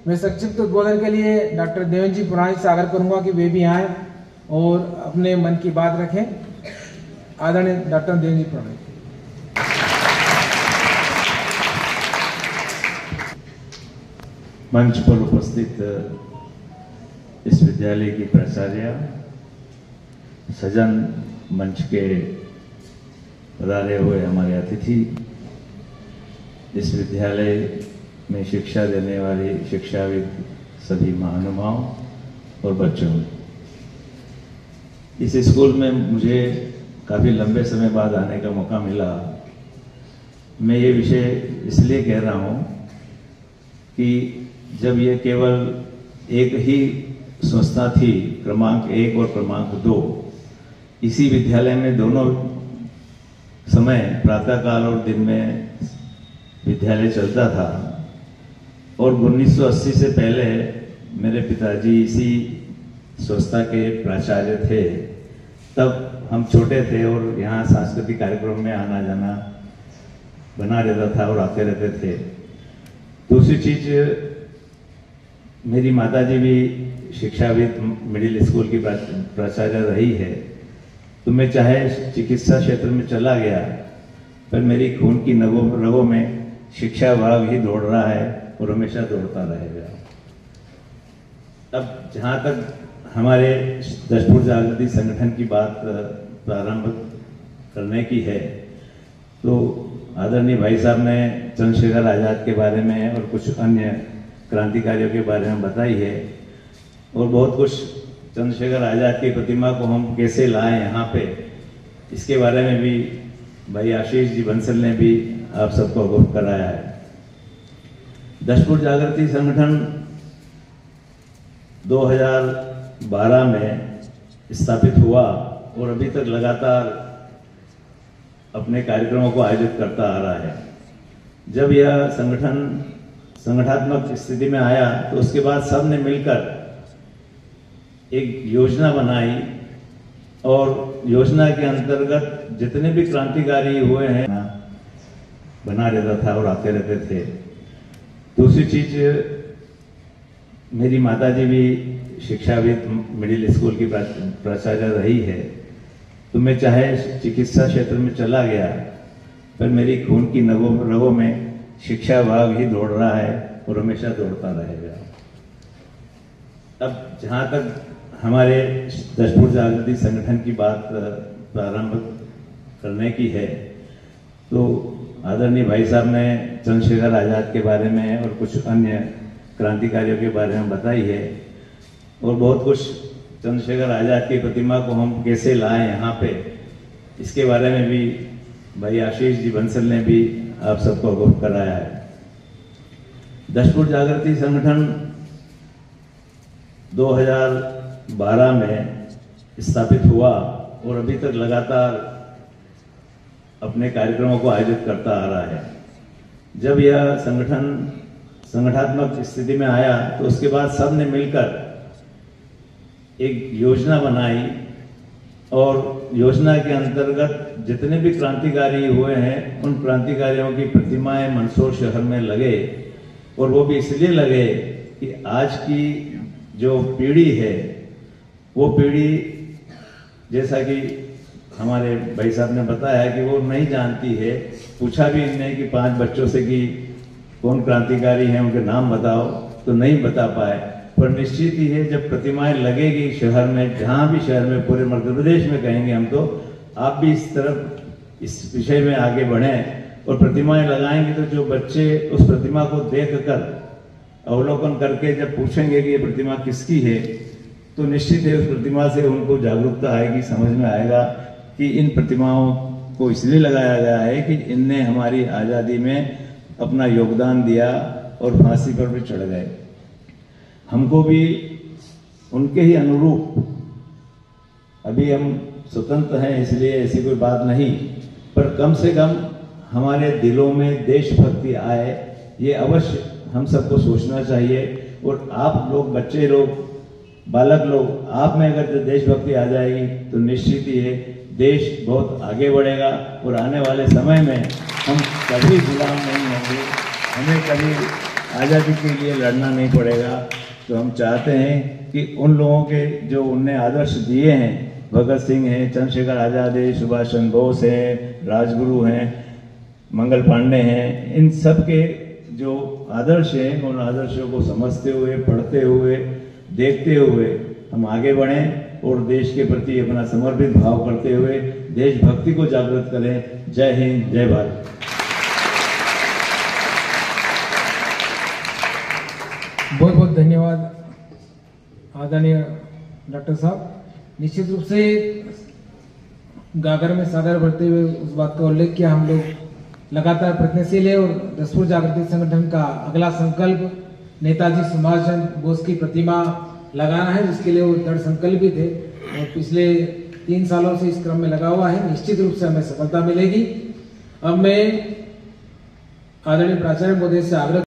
मैं संक्षिप्त उद्बोधन के लिए डॉक्टर देवेंद्र जी पुराणिक से आग्रह करूंगा कि वे भी आएँ और अपने मन की बात रखें। आदरणीय डॉक्टर देवेंद्र जी पुराणिक। मंच पर उपस्थित इस विद्यालय की प्राचार्य, सजन, मंच के पधारे हुए हमारे अतिथि, इस विद्यालय में शिक्षा देने वाले शिक्षाविद सभी महानुभाव और बच्चों, इस स्कूल में मुझे काफ़ी लंबे समय बाद आने का मौका मिला। मैं ये विषय इसलिए कह रहा हूँ कि जब ये केवल एक ही संस्था थी, क्रमांक 1 और क्रमांक 2, इसी विद्यालय में दोनों समय प्रातःकाल और दिन में विद्यालय चलता था। और 1980 से पहले मेरे पिताजी इसी संस्था के प्राचार्य थे। तब हम छोटे थे और यहाँ सांस्कृतिक कार्यक्रम में आना जाना बना रहता था और आते रहते थे। दूसरी चीज, मेरी माताजी भी शिक्षाविद मिडिल स्कूल की प्राचार्य रही है, तो मैं चाहे चिकित्सा क्षेत्र में चला गया, पर मेरी खून की रगों में शिक्षा भाव ही दौड़ रहा है और हमेशा दौड़ता रहेगा। अब जहाँ तक हमारे दशपुर जागृति संगठन की बात प्रारंभ करने की है, तो आदरणीय भाई साहब ने चंद्रशेखर आजाद के बारे में और कुछ अन्य क्रांतिकारियों के बारे में बताई है, और बहुत कुछ चंद्रशेखर आजाद की प्रतिमा को हम कैसे लाएं यहाँ पे, इसके बारे में भी भाई आशीष जी बंसल ने भी आप सबको अवगत कराया है। दशपुर जागृति संगठन 2012 में स्थापित हुआ और अभी तक लगातार अपने कार्यक्रमों को आयोजित करता आ रहा है। जब यह संगठन संगठनात्मक स्थिति में आया, तो उसके बाद सब ने मिलकर एक योजना बनाई और योजना के अंतर्गत जितने भी क्रांतिकारी हुए हैं बना रहता था और आते रहते थे। दूसरी चीज, मेरी माताजी भी शिक्षाविद मिडिल स्कूल की प्राचार्य रही है, तो मैं चाहे चिकित्सा क्षेत्र में चला गया, पर मेरी खून की रगों में शिक्षा भाव ही दौड़ रहा है और हमेशा दौड़ता रहेगा। अब जहाँ तक हमारे दशपुर जागृति संगठन की बात प्रारंभ करने की है, तो आदरणीय भाई साहब ने चंद्रशेखर आजाद के बारे में और कुछ अन्य क्रांतिकारियों के बारे में बताई है, और बहुत कुछ चंद्रशेखर आजाद की प्रतिमा को हम कैसे लाएं यहाँ पे, इसके बारे में भी भाई आशीष जी बंसल ने भी आप सबको अवगत कराया है। दशपुर जागृति संगठन 2012 में स्थापित हुआ और अभी तक लगातार अपने कार्यक्रमों को आयोजित करता आ रहा है। जब यह संगठन संगठनात्मक स्थिति में आया, तो उसके बाद सब ने मिलकर एक योजना बनाई और योजना के अंतर्गत जितने भी क्रांतिकारी हुए हैं, उन क्रांतिकारियों की प्रतिमाएं मंदसौर शहर में लगे, और वो भी इसलिए लगे कि आज की जो पीढ़ी है, वो पीढ़ी, जैसा कि हमारे भाई साहब ने बताया कि वो नहीं जानती है। पूछा भी इनने कि 5 बच्चों से कि कौन क्रांतिकारी हैं, उनके नाम बताओ, तो नहीं बता पाए। पर निश्चित ही है, जब प्रतिमाएं लगेगी शहर में, जहाँ भी शहर में, पूरे मध्य प्रदेश में कहेंगे हम, तो आप भी इस तरफ इस विषय में आगे बढ़ें और प्रतिमाएं लगाएंगे, तो जो बच्चे उस प्रतिमा को देखकर अवलोकन करके जब पूछेंगे कि ये प्रतिमा किसकी है, तो निश्चित है उस प्रतिमा से उनको जागरूकता आएगी, समझ में आएगा कि इन प्रतिमाओं को इसलिए लगाया गया है कि इनने हमारी आज़ादी में अपना योगदान दिया और फांसी पर भी चढ़ गए। हमको भी उनके ही अनुरूप, अभी हम स्वतंत्र हैं इसलिए ऐसी कोई बात नहीं, पर कम से कम हमारे दिलों में देशभक्ति आए, ये अवश्य हम सबको सोचना चाहिए। और आप लोग, बच्चे लोग, बालक लोग, आप में अगर देशभक्ति आ जाएगी, तो निश्चित ही है देश बहुत आगे बढ़ेगा और आने वाले समय में हम कभी गुलाम नहीं होंगे, हमें कभी आज़ादी के लिए लड़ना नहीं पड़ेगा। तो हम चाहते हैं कि उन लोगों के जो उनने आदर्श दिए हैं, भगत सिंह हैं, चंद्रशेखर आज़ाद है, सुभाष चंद्र बोस हैं, राजगुरु हैं, मंगल पांडे हैं, इन सब के जो आदर्श हैं उन आदर्शों को समझते हुए, पढ़ते हुए, देखते हुए हम आगे बढ़ें और देश के प्रति अपना समर्पित भाव करते हुए देशभक्ति को जागृत करें। जय हिंद, जय भारत। बहुत बहुत धन्यवाद आदरणीय डॉक्टर साहब। निश्चित रूप से गागर में सागर भरते हुए उस बात का उल्लेख किया, हम लोग लगातार प्रयत्नशील है और दसपुर जागृति संगठन का अगला संकल्प नेताजी सुभाष चंद्र बोस की प्रतिमा लगाना है, जिसके लिए वो दृढ़ संकल्पित थे और पिछले 3 सालों से इस क्रम में लगा हुआ है। निश्चित रूप से हमें सफलता मिलेगी। अब मैं आदरणीय प्राचार्य महोदय से आग्रह